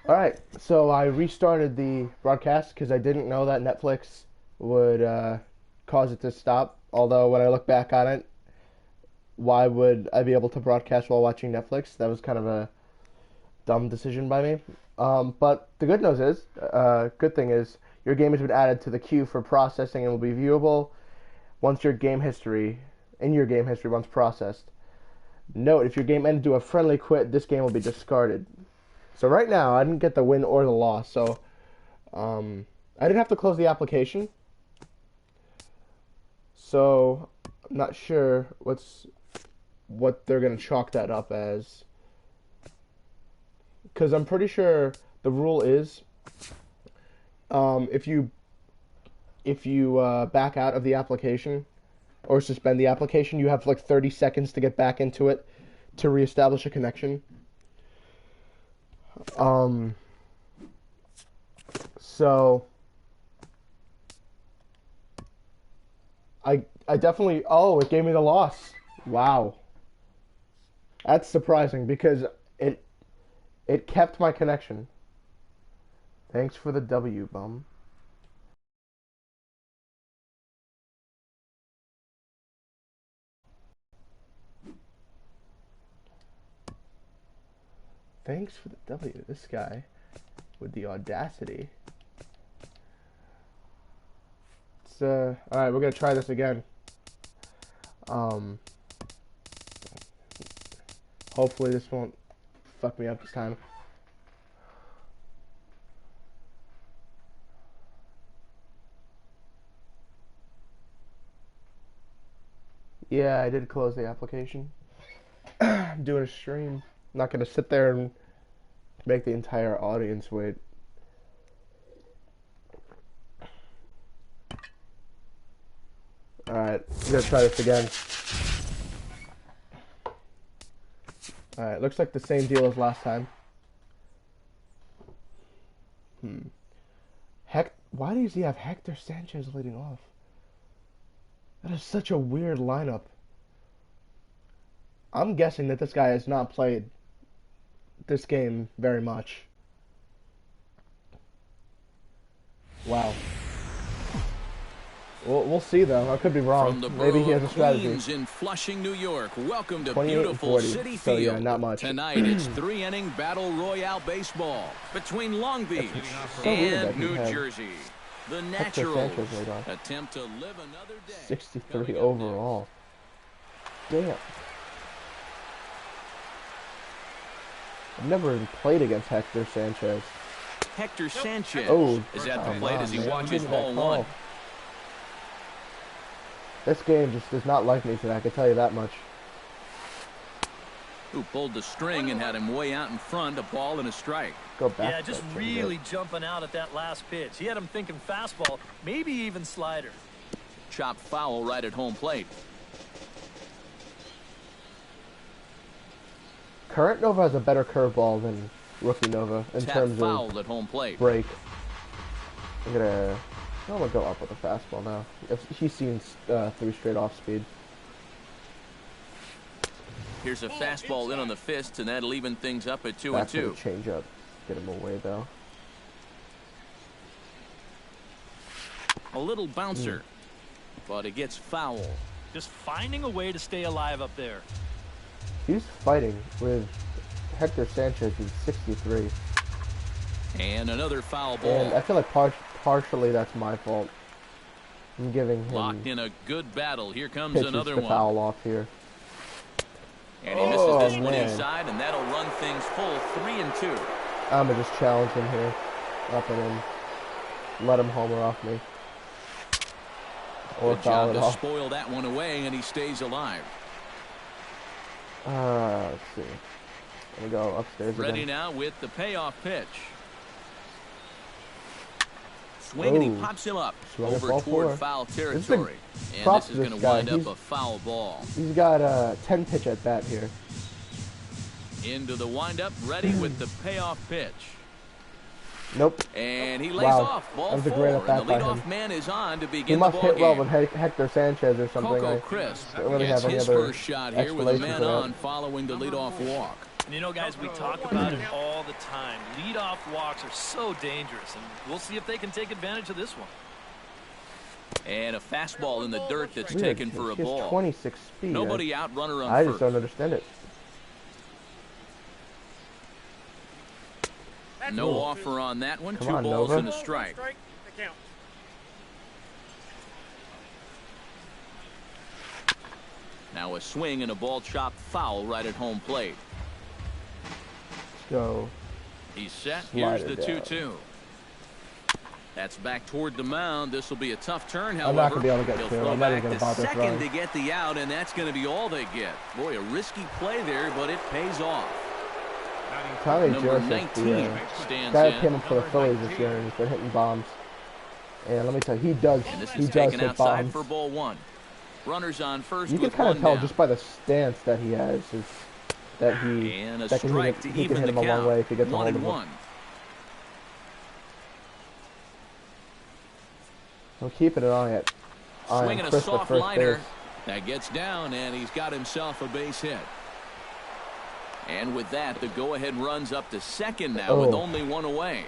Alright, so I restarted the broadcast because I didn't know that Netflix would cause it to stop. Although, when I look back on it, why would I be able to broadcast while watching Netflix? That was kind of a dumb decision by me. But the good thing is, your game has been added to the queue for processing and will be viewable once in your game history once processed. Note, if your game ended to a friendly quit, this game will be discarded. So right now, I didn't get the win or the loss, so I didn't have to close the application. So I'm not sure what they're gonna chalk that up as, because I'm pretty sure the rule is if you back out of the application or suspend the application, you have like 30 seconds to get back into it to reestablish a connection. So I definitely, oh, it gave me the loss. Wow. That's surprising because it kept my connection. Thanks for the W, bum. Thanks for the W. This guy with the audacity. It's alright, we're gonna try this again. Hopefully this won't fuck me up this time. Yeah, I did close the application. I'm doing a stream. I'm not gonna sit there and make the entire audience wait. Alright, I'm gonna try this again. Alright, looks like the same deal as last time. Why does he have Hector Sanchez leading off? That is such a weird lineup. I'm guessing that this guy has not played this game very much. Wow. We'll see though. I could be wrong. Maybe he has a strategy. Queens in Flushing, New York. Welcome to beautiful City Field. So yeah, not much. Tonight it's 3-inning battle royale baseball between Long Beach and New Jersey. The Naturals attempt to live another day. 63 overall. Damn. I've never even played against Hector Sanchez. Hector Sanchez is at the plate as he watches ball one. This game just does not like me today, I can tell you that much. Who pulled the string and had him way out in front, a ball and a strike. Go back. Yeah, just really jumping out at that last pitch. He had him thinking fastball, maybe even slider. Chopped foul right at home plate. Current Nova has a better curveball than rookie Nova in terms foul of at home plate. Break. I'm gonna go up with a fastball now. If he's seen 3 straight off speed. Here's a fastball in on the fist, and that'll even things up at 2-2. That's a change up. Get him away though. A little bouncer, but it gets foul. Just finding a way to stay alive up there. He's fighting with Hector Sanchez, who's 63. And another foul ball. And I feel like partially that's my fault. I'm giving him locked in a good battle. Here comes pitches another to one. Foul off here. And he misses this one inside, and that'll run things full 3-2. I'm gonna just challenge him here, up and in, let him homer off me, or good foul job it to off. spoil that one away, and he stays alive. Let's see. I'm gonna go upstairs Ready again. now with the payoff pitch. Swing, and he pops him up over toward foul territory. And this is going to wind up a foul ball. He's got a 10 pitch at bat here. Into the windup, ready with the payoff pitch. Nope. And he lays Wow. off ball That was a 4. great And at-bat the by leadoff him. man is on to He begin the must ball hit well game. with Hector Sanchez or something. Coco I Crisp don't really gets have any his other first shot here with a explanations man for that. on following the leadoff walk. And you know, guys, we talk about it all the time. Leadoff walks are so dangerous, and we'll see if they can take advantage of this one. And a fastball in the dirt that's Weird. taken for a He has ball. 26 speed. Nobody out, runner on I first. just don't understand it. No offer on that one. Come 2 on, balls Nova. and a strike. Now a swing and a ball chopped foul right at home plate. Let's go. He's set. Slide Here's the it down. 2-2. That's back toward the mound. This will be a tough turn, however. I'm not going to be able to get He'll through. throw I'm not back even going to to bother second throwing. to get the out, and that's going to be all they get. Boy, a risky play there, but it pays off. Tommy Number Joseph, 19 the stands guy in. that came up for the Phillies this year, and he's been hitting bombs. And let me tell you, he does And this he is does taken hit outside bombs. for ball 1. Runners on first You can with kind 1 of tell down. just by the stance that he has, is that he And a that can strike hit, to he can even hit the him a long count. way if he gets a 1 hold and of him. 1. I'm keeping an eye on Swinging a Chris at soft first liner. base. That gets down, and he's got himself a base hit. And with that, the go-ahead runs up to second now with only 1 away.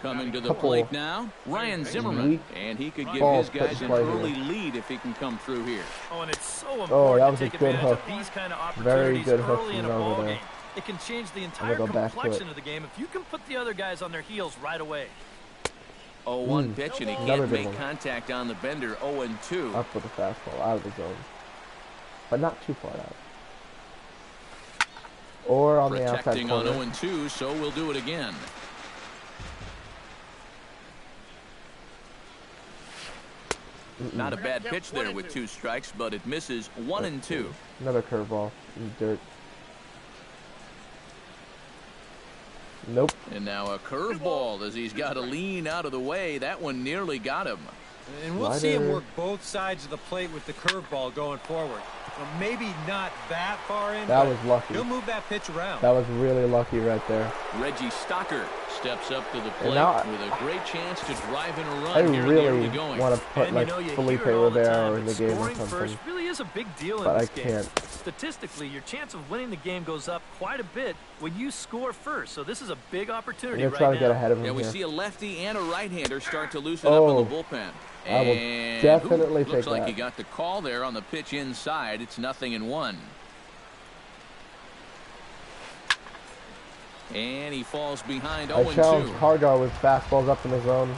Coming to the plate now, Ryan Zimmerman. And he could give his guys an early lead if he can come through here. Oh, and it's so that important was to a take good advantage hook. of these kind of Very opportunities good hook early in a from over ball there. game. It can change the I'm entire gonna go back to complexion it. of the game if you can put the other guys on their heels right away. 0-1 pitch, and he Another can't good make one. contact on the bender. 0-2. Up with the fastball, out of the zone. But not too far out. Or on the outside Protecting on corner. 0-2, so we'll do it again. Not a bad pitch there with 2 strikes, but it misses. 1-2. Another curveball in the dirt. Nope. And now a curveball as he's got to lean out of the way. That one nearly got him. And we'll see him work both sides of the plate with the curveball going forward. Well, maybe not that far in, That but was lucky. he'll move that pitch around. That was really lucky right there. Reggie Stocker steps up to the plate now with a great chance to drive in a run I here in the really early going. want to put And like you know, you Felipe hear it all the Rivera time, in but the game or scoring something. first really is a big deal in But this I game. can't. Statistically, your chance of winning the game goes up quite a bit when you score first. So this is a big I'm opportunity gonna right try now. to get ahead of him Yeah, we here. see a lefty and a right-hander start to loosen up in the bullpen. I will And definitely looks take like that. he got the call there on the pitch inside. It's 0-1. And he falls behind I 0-2. challenged Hargar with fastballs up in the zone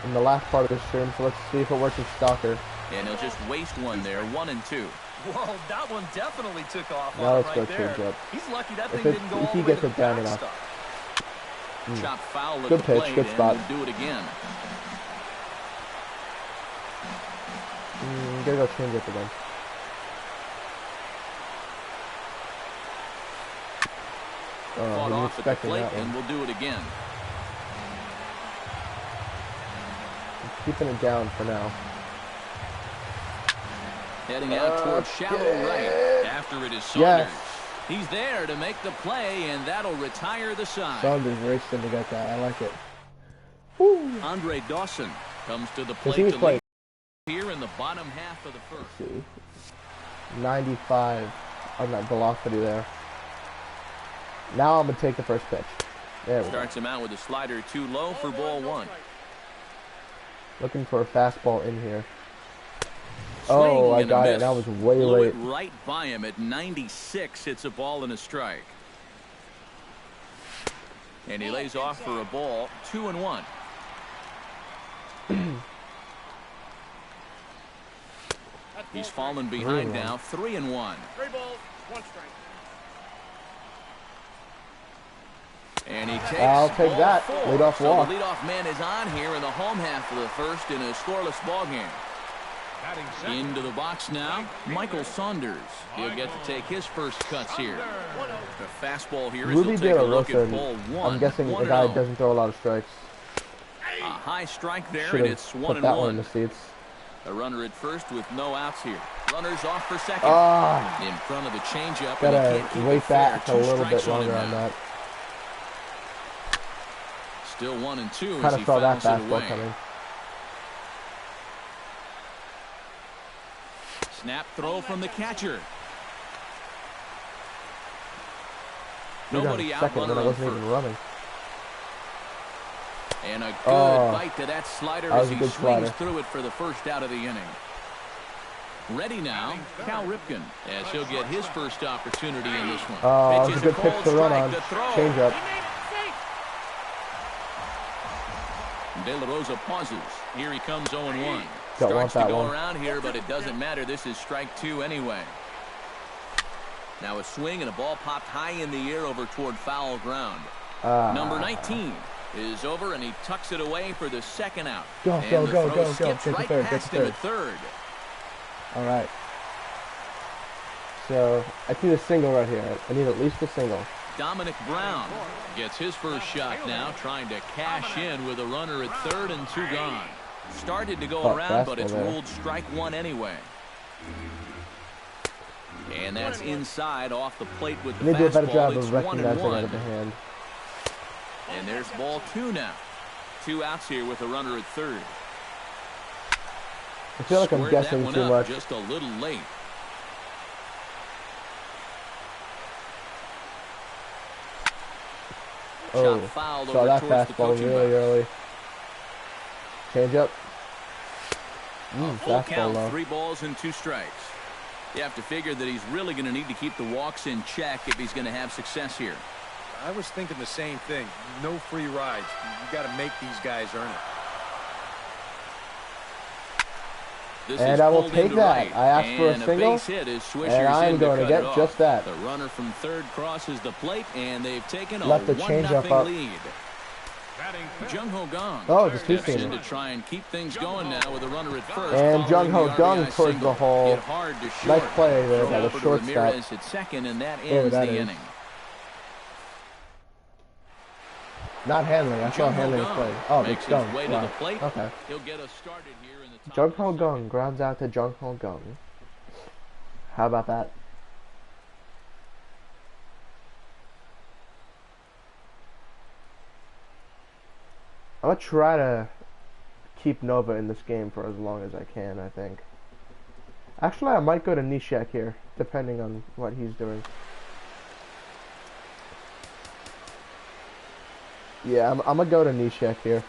in the last part of the stream, so let's see if it works with Stalker. And he'll just waste one there. 1-2. Whoa, that one definitely took off Now on let's him go right there. change up. He's lucky that If thing it- didn't go if all he the way gets to it the down enough. backstop. Chop foul at Good the pitch, plate, good and spot. we'll do it again. Gotta go change up again. Fought I wasn't off at the expecting plate, that and one. we'll do it again. Keeping it down for now. Heading out towards shallow right after it is Saunders. Yes. He's there to make the play, and that'll retire the side. Saunders racing to get that. I like it. Andre Dawson comes to the Because plate he was to playing lead here in the bottom half of the first. 95 on that velocity there. Now I'm going to take the first pitch. There we go. Starts him out with a slider too low for ball 1. Looking for a fastball in here. Swing Oh, I and a got it. miss. That was way Blew late. it right by him at 96. It's a ball and a strike. And he lays off for a ball. 2-1. He's fallen behind now. 3-1. 3 balls, 1 strike. And he takes I'll take ball that. 4. Leadoff So walk. the leadoff man is on here in the home half of the first in a scoreless ball game. Into the box now, Michael Saunders. He'll get to take his first cuts here. The fastball here is Rudy he'll De take La a look Rosa, at ball 1. I'm guessing the 1-0. guy doesn't throw a lot of strikes. A high strike there, Should and have it's put that one in 1-1. the seats. A runner at first with no outs here. Runners off for second. In front of the changeup. Gotta wait back a little bit longer on that. Still 1-2 Kind as of he saw that fouls it fastball away. coming. Snap throw from the catcher. Moved on Nobody to out, second when runner I on wasn't first. even running. And a good bite to that slider as he good swings slider. through it for the first out of the inning. Ready now, Cal Ripken, as he'll get his first opportunity in this one. That was a good pitch cold to run strike, on. the throw. Change up. De La Rosa pauses. Here he comes 0-1. Don't want Starts to that go one. around here, but it doesn't matter. This is strike 2 anyway. Now a swing and a ball popped high in the air over toward foul ground. Number 19 is over, and he tucks it away for the second out. Go, and go, the go, throw go, go. skips Get to right third, past get to him at third. All right. So I need a single right here. I need at least a single. Dominic Brown gets his first shot now, trying to cash in with a runner at third and 2 gone. Started to go around, but it's ruled strike 1 anyway. And that's inside off the plate with the They do a better fastball. job It's of recognizing 1-1. out of the hand. And there's ball 2 now. 2 outs here with a runner at third. I feel like I'm Squared that guessing one too up much. just a little late. Oh, Shot fouled saw over that towards the fastball coaching really box. early. Change up. Full Fastball count, low. 3 balls and 2 strikes. You have to figure that he's really going to need to keep the walks in check if he's going to have success here. I was thinking the same thing. No free rides. You got to make these guys earn it. This And is I will pulled take into that. right, I asked for a and single, base hit as Swisher's and I'm in to going to cut get it off. just that. The runner from third crosses the plate, and they've taken a Left the changeup 1-0 up. lead. Jung Ho Gong Oh, it's a steps two-seamer. in to try and keep things going now with a runner at first. And Jung Ho following the Gong RBI towards single. the hole. Hit hard to short. Nice play there by the Over to shortstop. Ramirez at second, and that ends that the is. inning. Not Hanley. I saw Jung Ho Hanley Gong play. Oh, makes it's his Gong. way to Wow. the plate. Okay. He'll get us started here in the top. Jung Ho Gong grounds out to Jung Ho Gong. How about that? I'm going to try to keep Nova in this game for as long as I can, I think. Actually, I might go to Nishek here, depending on what he's doing. Yeah, I'm going to go to Nishek here.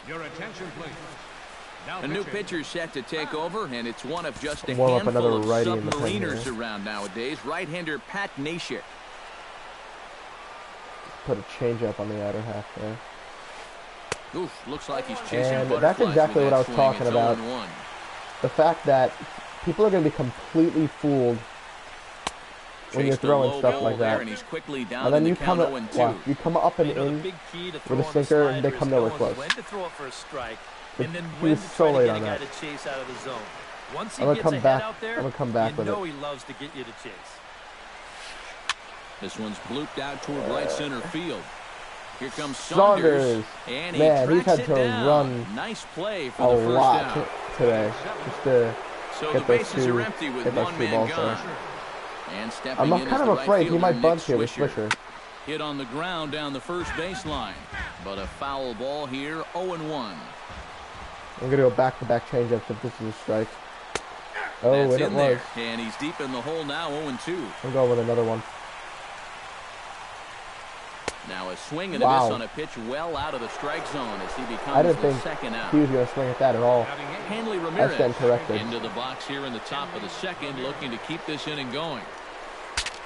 Your attention, please. Now A new pitching. pitcher set to take over, and it's one of just a Warm up handful another of righty in the pen submariners here. around nowadays. Right-hander Pat Neshek. Put a changeup on the outer half there. Oof, looks like he's chasing And butterflies that's exactly with what I that was swing. talking It's about. 0-1. The fact that people are going to be completely fooled when you're Chased a throwing low stuff ball like there, that. and he's quickly down And then in you the come count up, 0-2. wow, you come up and You know, the in big key to with a throwing the sinker, and they slider come is nowhere knowing close. when to throw it for a strike, But and then he when was to so try to late get a on guy that. to chase out of the zone. Once he I'm gonna gets come ahead back- out there, I'm gonna come back you with know it. he loves to get you to chase. This one's blooped out toward right center field. Here comes Saunders. And he Man, he's tracks had it to down. run Nice play a for the first lot out. today. Just to So get the those bases two, are empty with get those one two man balls gone. there. And stepping I'm in is kind the of right afraid he fielder, might Nick bunt here with Swisher. Swisher. Hit on the ground down the first baseline. But a foul ball here, 0-1. I'm going to go back-to-back changeups if this is a strike. Oh, That's and it in was. there. And he's deep in the hole now, 0-2. I'm going with another one. Now a swing and a Wow. miss on a pitch well out of the strike zone as he I becomes didn't the think second out. he was going to swing at that at all. Hanley That's Ramirez been corrected. into the box here in the top of the second, looking to keep this inning going.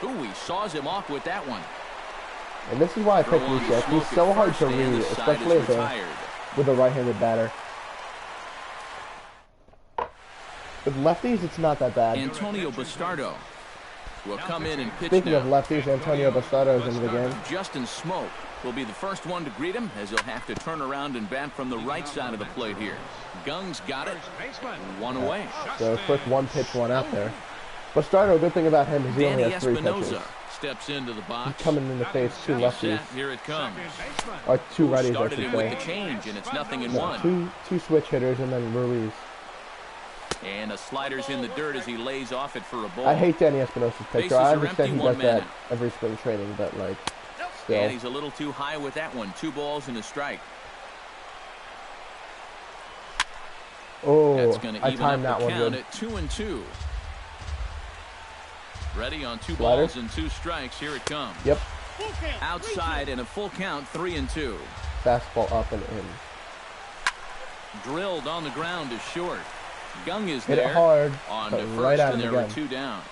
Ooh, he saws him off with that one. And this is why I Throw picked on the Nishek. smoke He's at so hard to first, and read, the side especially is as a, retired. with a right-handed batter. With lefties, it's not that bad. Antonio Bastardo will come in and pitch Speaking now. of lefties, Antonio Bastardo is in the game. Justin Smoke will be the first one to greet him, as he'll have to turn around and bat from the right side of the plate here. Gung's got it. One away. So quick one pitch, one out there. Bastardo, good thing about him is he only Danny has 3 pitches. Espinoza steps into the box. He's coming in the face 2 lefties. Set, here it comes. Or 2 righties, I Started should him with say. the change, and it's 0-1. No, two switch hitters and then Ruiz. And a slider's in the dirt as he lays off it for a ball. I hate Danny Espinosa's pitcher. Bases I are empty, understand he one does man that out. every spring training, but like, still. And he's a little too high with that one. 2 balls and a strike. Oh, That's going to I even up timed that the one count good. at 2-2. Ready on 2 Slider. balls and 2 strikes. Here it comes. Yep. Outside and a full count, 3-2. Fastball up and in. Drilled on the ground is short. Gung is Hit there it hard, on but to first, right at and him there were again. 2 down.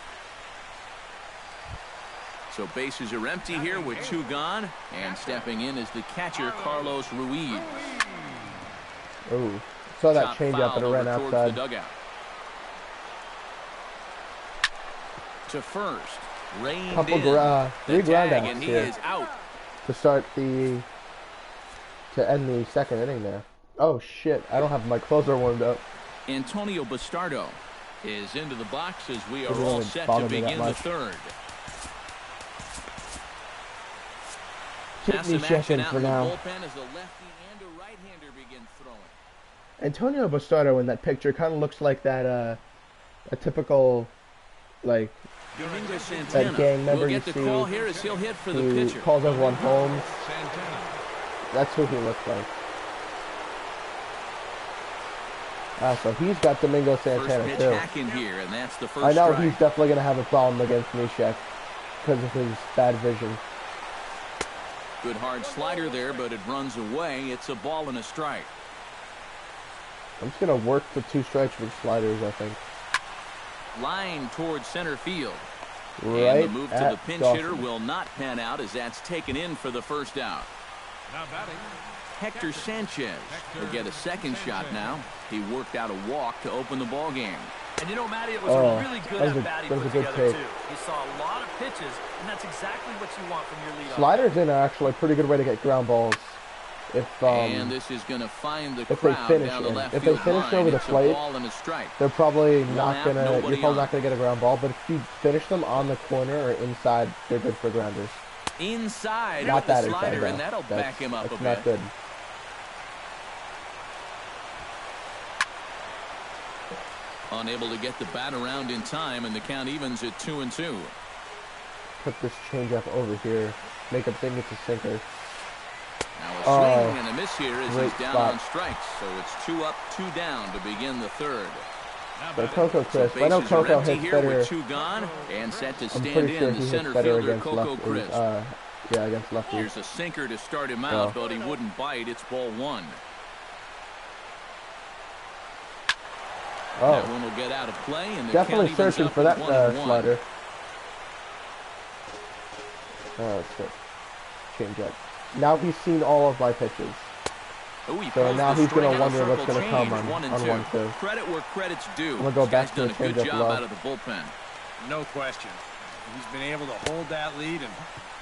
So bases are empty here with 2 gone, and stepping in is the catcher Carlos Ruiz. Oh, saw that Chop changeup and it fouled ran over towards the outside. dugout. To first, reined Couple in. three The ground tag, outs and he here is out. to end the second inning there. Oh shit! I don't have my closer warmed up. Antonio Bastardo is into the box as we are Doesn't all really set to bother me that begin the much. third. Keep Now me some action checking out for in the now. bullpen as a lefty and a right-hander begin throwing. Antonio Bastardo in that picture kind of looks like that a typical like Domingo that Santana gang member will you get the see call here as he'll hit for the who pitcher. calls everyone home. Santana. That's who he looks like. So he's got Domingo First Santana pitch too. hack in here, and that's the first I know strike. he's definitely gonna have a problem against Nishek because of his bad vision. Good hard slider there, but it runs away. It's a ball and a strike. I'm just gonna work the 2 strikes with sliders, I think. Line towards center field. Right And the move to at the pinch Dawson. hitter will not pan out as that's taken in for the first out. Now batting. Hector Sanchez will get a second shot now. He worked out a walk to open the ball game. And you know, Matty, it was Oh, a really good that was a- at-bat he that was put a good together, take. too. He saw a lot of pitches, and that's exactly what you want from your leadoff. Sliders in are actually a pretty good way to get ground balls. If And this is going to find the if they crowd finish down the in. left If they field finish line. over the It's plate, a ball and a strike. they're probably One not out, gonna. nobody You're probably on. not gonna get a ground ball. But if you finish them on the corner or inside, they're good for grounders. Inside Not with the that inside slider, though. and that'll back him up a That's bit. not good. Unable to get the bat around in time, and the count evens at 2-2. Put this changeup over here. Make him think it's a sinker. Now a Oh, swing and a miss here as great he's down spot. on strikes. So it's 2 up, 2 down to begin the third. Now But batting. Coco So Crisp. I know bases are Coco empty hits here better. with 2 gone and set to I'm stand pretty sure in he the hits center better fielder against Coco lefties. Crisp. Yeah, against lefties. Here's a sinker to start him out, but he wouldn't bite. It's ball 1. That Oh, one will get out of play, and the definitely count evens searching up for at that 1-1. slider. That's good. Changeup. Now he's seen all of my pitches. Oh, he So pulls now the he's gonna string out of wonder what's circle gonna come change, on 1 and 2. 1-2. Credit where credit's due. I'm gonna go This back guy's to done the a good changeup job low. out of the bullpen. No question. He's been able to hold that lead, and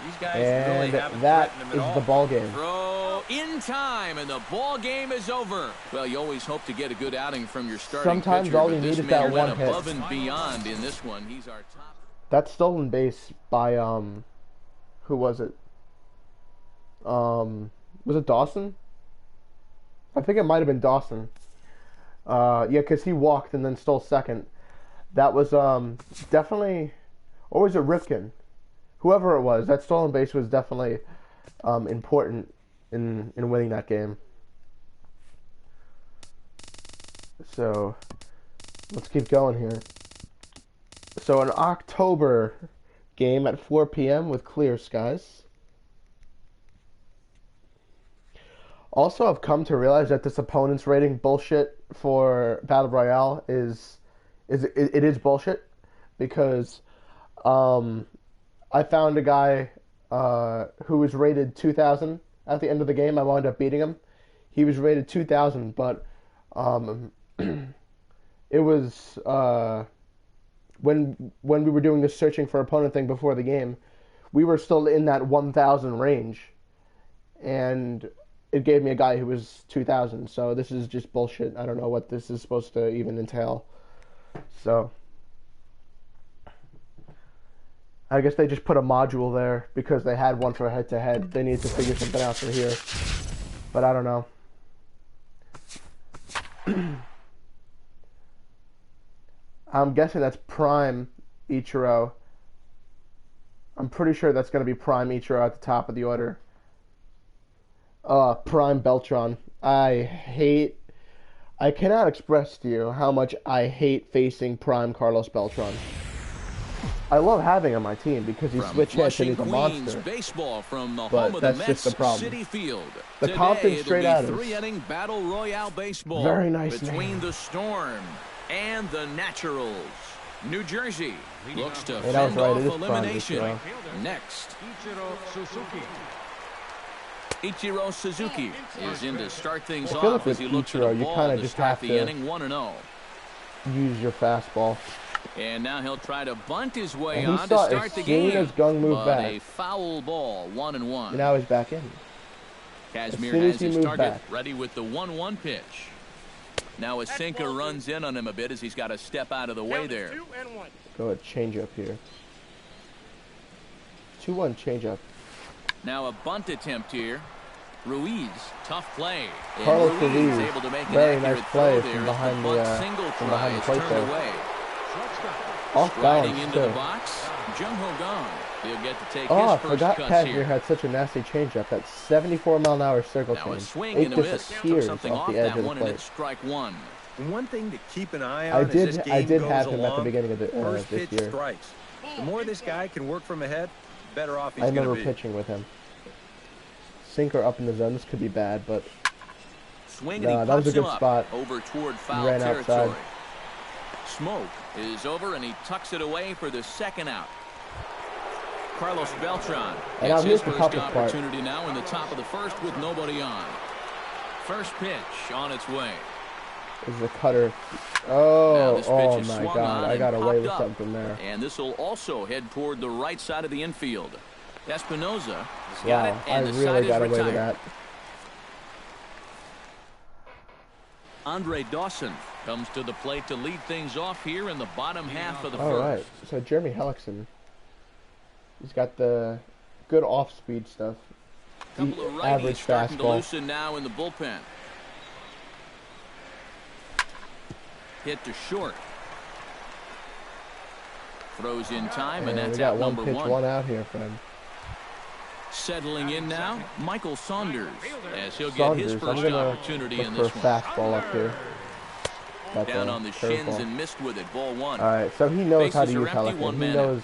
these guys And really haven't that threatened him is at all. the ball game. Throw in time, and the ball game is over. Well, you always hope to get a good outing from your starting Sometimes pitcher, all but you this need is man that went one hit. above and beyond in this one. He's our top. That stolen base by who was it? Was it Dawson? I think it might have been Dawson. Yeah, because he walked and then stole second. That was definitely, or was it Ripken? Whoever it was, that stolen base was definitely important in winning that game. So let's keep going here. So an October game at 4 p.m. with clear skies. Also, I've come to realize that this opponent's rating bullshit for Battle Royale is bullshit, because I found a guy who was rated 2,000 at the end of the game. I wound up beating him. He was rated 2,000, but it was when we were doing the searching for opponent thing before the game, we were still in that 1,000 range, and it gave me a guy who was 2,000. So this is just bullshit. I don't know what this is supposed to even entail. So I guess they just put a module there because they had one for head-to-head. They need to figure something out for here, but I don't know. I'm guessing that's prime Ichiro. I'm pretty sure that's going to be prime Ichiro at the top of the order. Prime Beltran. I cannot express to you how much I hate facing prime Carlos Beltran. I love having him on my team because he switch hits and he's a monster. Baseball from the But home of the that's Mets, just the problem. City Field. The Today, Compton straight it'll out be is three-inning battle royale baseball. very nice between name. the Storm and the Naturals. New Jersey looks to Hey, that was fend right. off It is prime elimination. Ichiro. Next, Ichiro Suzuki. Ichiro Suzuki is in to start things I feel like off as with he looks at Ichiro, the you ball kinda to just start have the to inning 1-0. Use your fastball. And now he'll try to bunt his way And he on saw to start as the soon game. as Gung moved but back. A foul ball, 1-1. Now he's back in. Casimir soon as has he his moved target back. ready with the 1-1 pitch. Now a sinker runs in on him a bit as he's got to step out of the way there. Go ahead, change up here. 2-1 change up. Now a bunt attempt here. Ruiz, tough play. And Carlos Ruiz Ruiz, able to make very an nice accurate play throw from there as behind the the, bunt single from try behind the is plate turned there. away. Off Riding balance into the too. box, Jung Ho Gong. He'll get to take Oh, I his first forgot cuts Casimir here. had such a nasty changeup. That 74-mile-an-hour circle Now a change. swing It and a miss. Took disappears something off off the edge that of the one, and plate. it's strike one. One thing to keep an eye I on as this did game goes have him along, at the beginning of the, first this pitch year. strikes. The more this guy can work from ahead, the better off he's I going to remember be. pitching with him. Sinker up in the zone. This could be bad, but Swing and Nah, he that was pops a good him up spot. over toward foul Ran territory. outside. Smoke is over and he tucks it away for the second out. Carlos Beltran And gets now his here's the first toughest part. opportunity now in the top of the first with nobody on. First pitch on its way. this is a cutter. Now Oh, this pitch oh is my swung God! on I and got away popped with up. something there. And this will also head toward the right side of the infield. Espinoza has got Wow, it, I and the side really is got away with retired. that. Andre Dawson comes to the plate to lead things off here in the bottom half of the All first. right, so Jeremy Hellickson, he's got the good off-speed stuff. Couple of righties Average starting to fastball. loosen now in the bullpen. Hit to short. Throws in time, and And that's we got out one number pitch, one. one out here for him. Settling in now, Michael Saunders, as he'll get Saunders, his I'm first gonna opportunity look in for a this one. fastball up here. Got Down on the shins curveball. and missed with it. Ball one. All right, so he knows how to Bases are use empty, Hellickson. one He man knows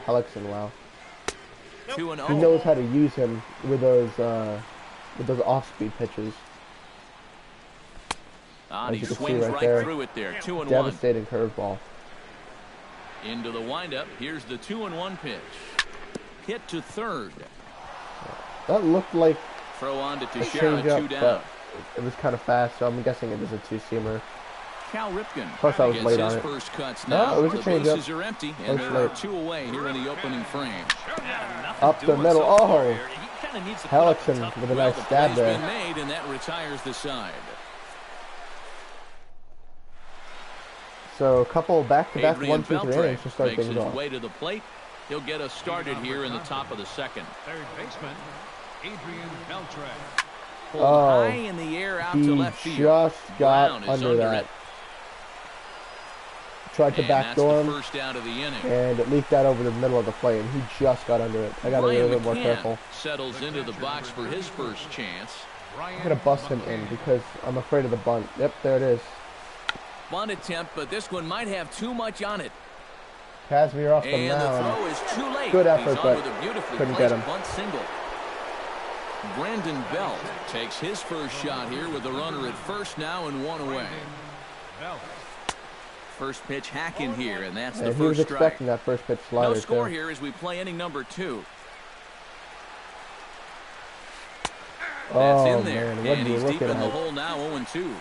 Hellickson well. 2-0. He knows how to use him with those off-speed pitches. And he As you can see swings right right there. through it there. 2-1. Devastating curveball. Into the windup. Here's the 2-1 pitch. Hit to third. That looked like Throw on to a Teixeira, changeup, 2 down. but it was kind of fast, so I'm guessing it was a two-seamer. Cal Ripken Plus, I was gets late his on it. first cuts No, now. it was a The changeup. bases are empty, and First there are late. 2 away here in the opening frame. Yeah, nothing Up the doing middle. so far Oh. here. He kinda needs to put up a Hellickson tough- with a Well, nice the stab play's there. been made, and that retires the side. So a couple back-to-back Adrian 1-2-3 Beltre innings to start makes things his off. way to the plate. He'll get us started here in the top of the second. Third baseman, Adrian Beltre. Pulled Oh, high in the air out to He left field. just got Brown is under that. it. Tried to And that's backdoor the him, first out of the inning. and it leaked out over the middle of the plate, and he just got under it. I got to be a Ryan little bit more McCann careful. settles into the box for his first chance. I'm going to bust him in because I'm afraid of the bunt. Yep, there it is. Bunt attempt, but this one might have too much on it. Casimir off the And the mound. throw is too late. Good effort, He's on but with a beautifully couldn't placed get him. bunt single. Brandon Belt takes his first shot here with a runner at first now and 1 away. Belt. First pitch hack in here, and that's the And he was first strike. expecting that first pitch slider, No score too. here as we play inning number 2. That's Oh, in there, man, what and are you he's deep looking in the at? hole now, 0-2.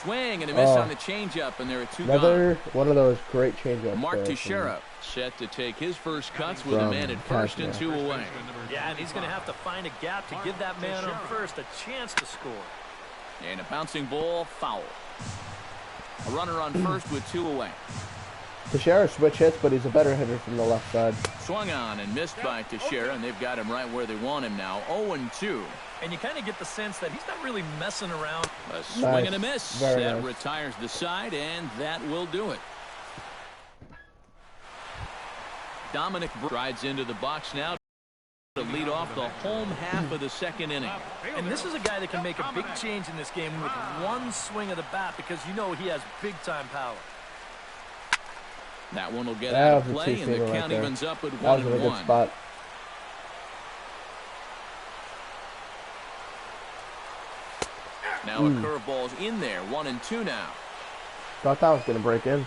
Swing and a miss Oh. on the changeup, and there are 2 Another one of those great changeups. Mark there from- Teixeira set to take his first cuts with a From man at first and Casimir. 2 away. Yeah, and he's going to have to find a gap to give that man on first a chance to score. And a bouncing ball, foul. A runner on first with 2 away. Teixeira switch hits, but he's a better hitter from the left side. Swung on and missed by Teixeira, and they've got him right where they want him now. 0-2. And you kind of get the sense that he's not really messing around. A swing and a miss. Very That nice. retires the side, and that will do it. Dominic rides into the box now to lead off the home half of the second inning. And this is a guy that can make a big change in this game with one swing of the bat because you know he has big-time power. That one will get That out of was a play, and the two-seamer right count there. evens up at That was in a good 1-1. spot. Now a curveball's in there. 1-2 now. Thought that was going to break in.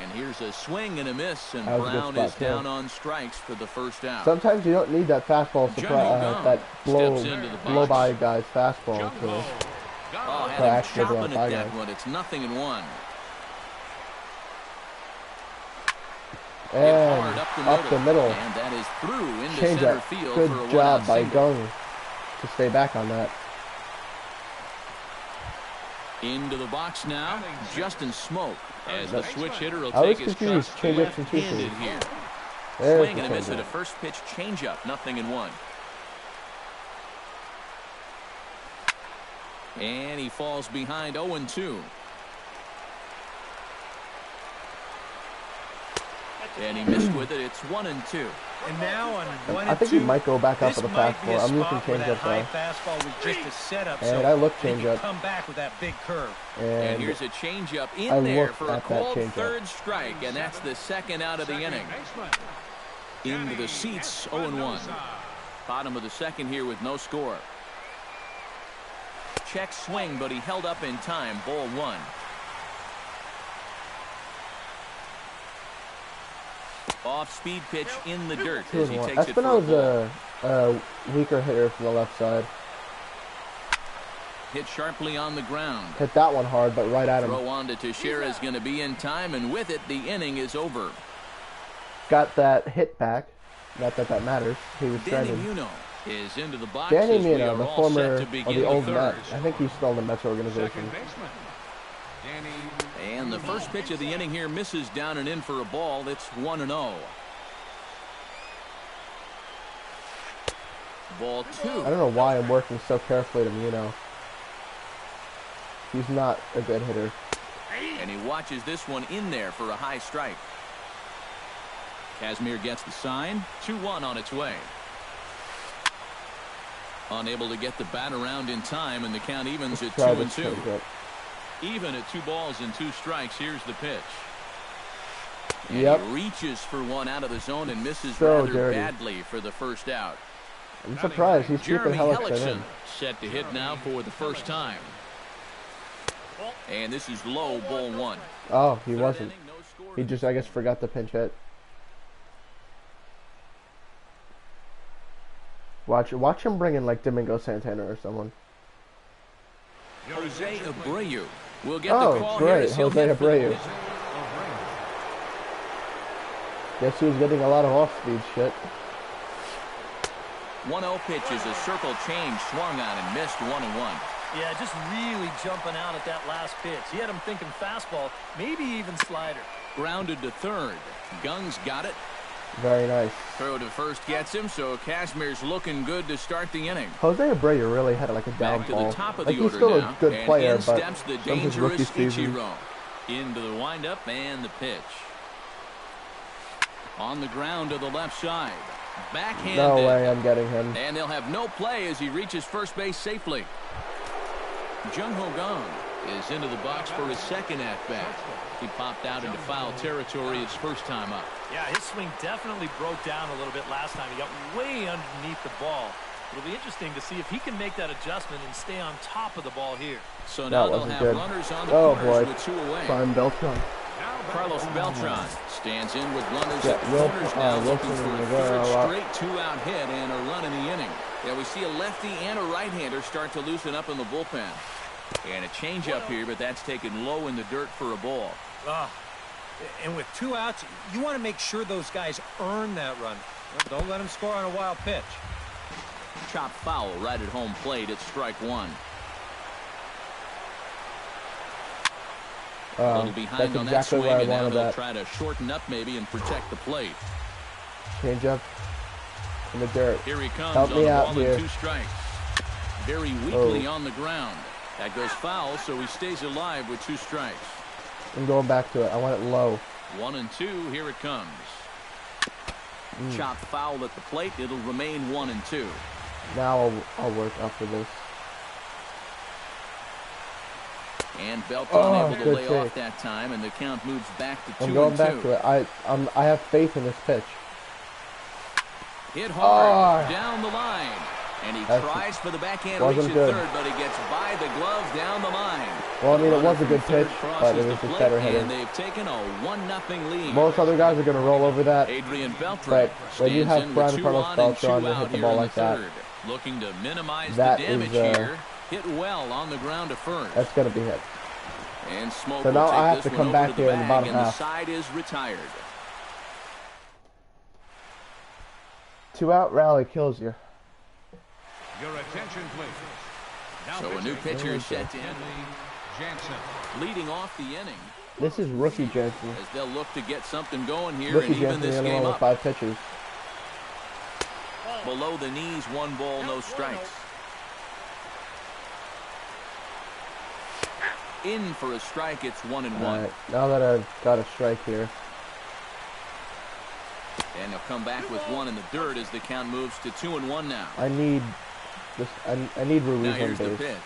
And here's a swing and a miss, and That was a good Brown spot, is too. down on strikes for the first out. Sometimes you don't need that fastball, that steps into the blow box. by guy's fastball to Oh, had to him actually go chopping by at that guys. one. It's 0-1. And Hard up the middle. And that is through into Change center up. field Good for a job one-out by single. Gung to stay back on that. Into the box now, Justin Smoke, as the switch hitter will I was take his confused. cuts Change-ups and left-handed two-seams. here. There's Swing the and a miss at a change-up. first pitch changeup, 0-1. And he falls behind 0-2. And he missed with it. It's 1-2. And now on 1 I think he might go back up with a fastball. I'm using that changeup high though. fastball was just a setup. And so I look he can changeup. come back with that big curve. And And here's a changeup in I there looked for a at that called changeup. third strike, and that's the second out of the inning. Into the seats, 0-1. Bottom of the second here with no score. Check swing, but he held up in time. Ball one. Off speed pitch in the dirt as he takes it for a Espino's ball. a weaker hitter from the left side. Hit sharply on the ground. Hit that one hard, but right at him. Throw on to Teixeira is going to be in time, and with it, the inning is over. Got that hit back. Not that that matters. He was Danny stranded. Muno is into the box Danny as we Muno, are the all former, set to or begin the old third. Met. I think he's still in the Mets organization. Second baseman, Danny. And the first pitch of the inning here misses down and in for a ball. It's 1-0. Ball two. I don't know why I'm working so carefully to Muno. He's not a good hitter. And he watches this one in there for a high strike. Kazmir gets the sign. 2-1 on its way. Unable to get the bat around in time, and the count evens at Try this 2-2. changeup. Even at 2 balls and 2 strikes, here's the pitch. And Yep. he reaches for one out of the zone and misses So rather dirty. badly for the first out. I'm surprised. He's keeping Jeremy Hellickson Hellickson in. set to hit now for the first time. And this is low, ball one. Oh, he Third wasn't. inning, no score. He just, I guess, forgot the pinch hit. Watch him bring in like Domingo Santana or someone. Jose Abreu will get the call Oh, here great. as he'll Jose hit for the Abreu. pitch. Guess he was getting a lot of off-speed shit. 1-0 pitch is a circle change, swung on and missed 1-1. Yeah, just really jumping out at that last pitch. He had him thinking fastball, maybe even slider. Grounded to third. Gung's got it. Very nice. Throw to first gets him, so Kazmir's looking good to start the inning. Jose Abreu really had like a Back to downfall. the top of Like the he's order still now, a good and player, in but steps the from his rookie dangerous season. Ichiro. Into the windup and the pitch. On the ground to the left side. Backhanded. No way I'm getting him. And they'll have no play as he reaches first base safely. Jung Ho Gong is into the box for his second at-bat. He popped out into foul territory his first time up. Yeah, his swing definitely broke down a little bit last time. He got way underneath the ball. It'll be interesting to see if he can make that adjustment and stay on top of the ball here. So now they'll wasn't have good. runners on the Oh, corners boy. with 2 away. Simon Beltran. Carlos Beltran stands in with runners Yeah, at corners now, looking Wilson for a and third Rivera straight 2-out hit and a run in the inning. Yeah, we see a lefty and a right-hander start to loosen up in the bullpen. And a changeup here, but that's taken low in the dirt for a ball. And with 2 outs, you want to make sure those guys earn that run. Don't let them score on a wild pitch. Chopped foul right at home plate. It's strike 1. A little behind that's on that exactly swing, where I and now wanted they'll that. try to shorten up maybe and protect the plate. Change up in the dirt. Here he comes Help on me the out ball here. and 2 strikes. Very weakly on the ground. That goes foul, so he stays alive with 2 strikes. I'm going back to it. I want it low. 1-2. Here it comes. Chop foul at the plate. It'll remain 1-2. Now I'll work after this. And Belton able to lay save. off that time, and the count moves back to 2-2. I'm going back to it. I have faith in this pitch. Hit hard down the line. And he That's- tries for the backhand wasn't reach at good. third, but he gets by the glove down the line. Well, I mean, it Runner was a from good third pitch, crosses but it the was just plate, better and hitting. they've taken a 1-0 lead. Most other guys are going to roll over that. Adrian Beltre But when you stands have in Brian with 2 Carlos on and Belcher 2 on to out hit the here ball in the like that, third. Looking to minimize that the damage is, here. Hit well on the ground to first. that's going to be hit. And Smoke So now will take I have this to one come over back to the here in the bag, bottom and the half. side is retired. 2-out rally kills you. Your attention, please. Now So a new pitcher is set to end, Jansen. leading off the inning This is rookie Jensen. as they'll look to get something going here Rookie and even Jensen, this the only game one with up. 5 pitches. Below the knees, 1 ball, no strikes. In for a strike, it's 1-1. Alright, now that I've got a strike here. And they'll come back with 1 in the dirt as the count moves to 2-1 now. I need this. I need Now Ruiz on here's the base. pitch.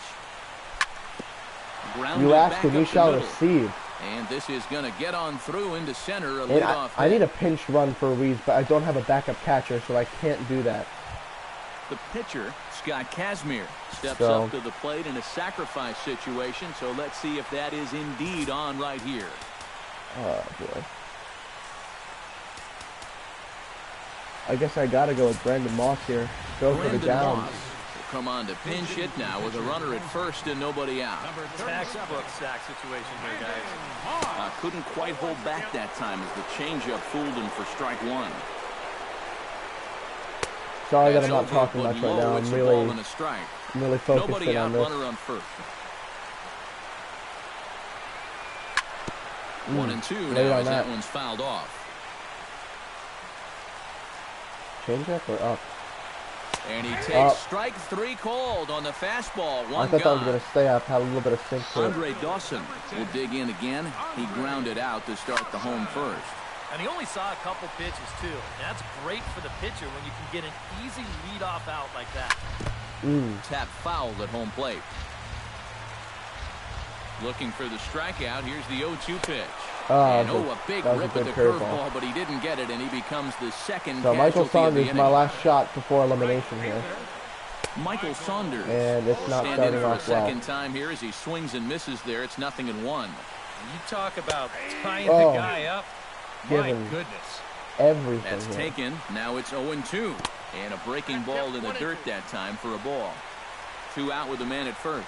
Grounded You ask back and you up the shall middle. receive. And this is going to get on through into center, a And leadoff I need hit. a pinch run for Ruiz, but I don't have a backup catcher, so I can't do that. The pitcher, Scott Kazmir, steps So- up to the plate in a sacrifice situation, so let's see if that is indeed on right here. Oh boy. I guess I gotta go with Brandon Moss here. Go for the Brandon downs. Moss will come on to pinch hit now with a runner at first and nobody out. Textbook sack situation here, guys. Couldn't quite hold back that time as the changeup fooled him for strike 1. Sorry that That's I'm not over, talking but much right low, now. it's I'm a ball really, and a strike. I'm really focused Nobody in out, on this. runner on first. 1-2 late now on as that that. one's fouled off. Change up or up? And he takes Up. strike 3 called on the fastball. I One thought that was gone. gonna stay up. Had a little bit of sink to it. Andre Dawson will dig in again. He grounded out to start the home first. And he only saw a couple pitches, too. That's great for the pitcher when you can get an easy leadoff out like that. Tap fouled at home plate. Looking for the strikeout. Here's the 0-2 pitch. And a big that was a rip at good the curveball. curveball, but he didn't get it, and he becomes the second So Michael casualty of the Saunders, my inning. last shot before elimination here, Michael Saunders. and it's not Stand in starting for a off well. second time here as he swings and misses there. It's 0-1. You talk about tying Oh. the guy up. Give My him goodness. everything That's here. taken. Now it's 0-2. And a breaking ball in the dirt that time for a ball. 2 out with the man at first.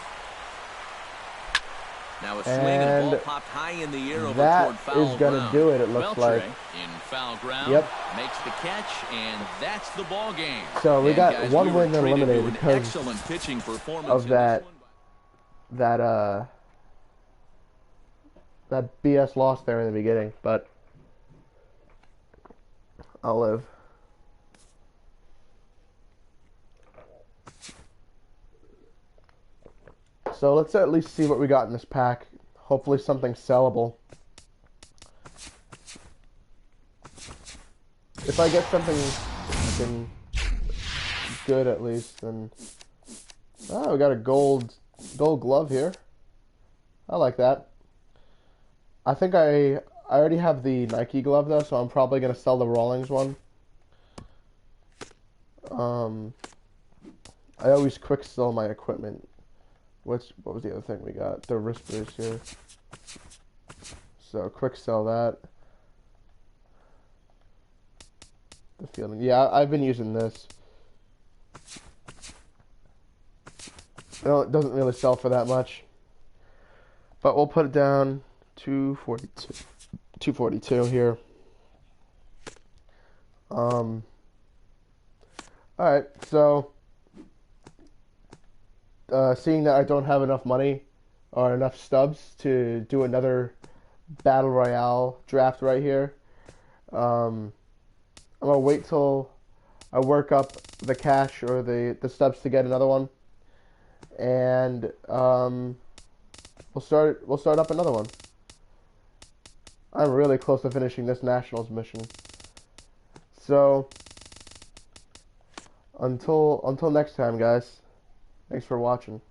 Now a swing and a ball And popped high in the air over that toward foul is gonna ground. do it, it looks Beltre like. in foul ground. Yep. Makes the catch, and that's the ball game. So we And got guys, one we were win treated to eliminated an because excellent pitching performance of in that this that BS loss there in the beginning, but I'll live. So let's at least see what we got in this pack. Hopefully something sellable. If I get something good at least, then we got a gold glove here. I like that. I think I already have the Nike glove though, so I'm probably gonna sell the Rawlings one. I always quick sell my equipment. What was the other thing we got? The wrist brace here. So quick sell that. The fielding. Yeah, I've been using this. Well, it doesn't really sell for that much. But we'll put it down 242. 242 here. Alright, so seeing that I don't have enough money or enough stubs to do another Battle Royale draft right here. I'm gonna wait till I work up the cash or the steps to get another one, and we'll start up another one. I'm really close to finishing this Nationals mission. So until next time, guys. Thanks for watching.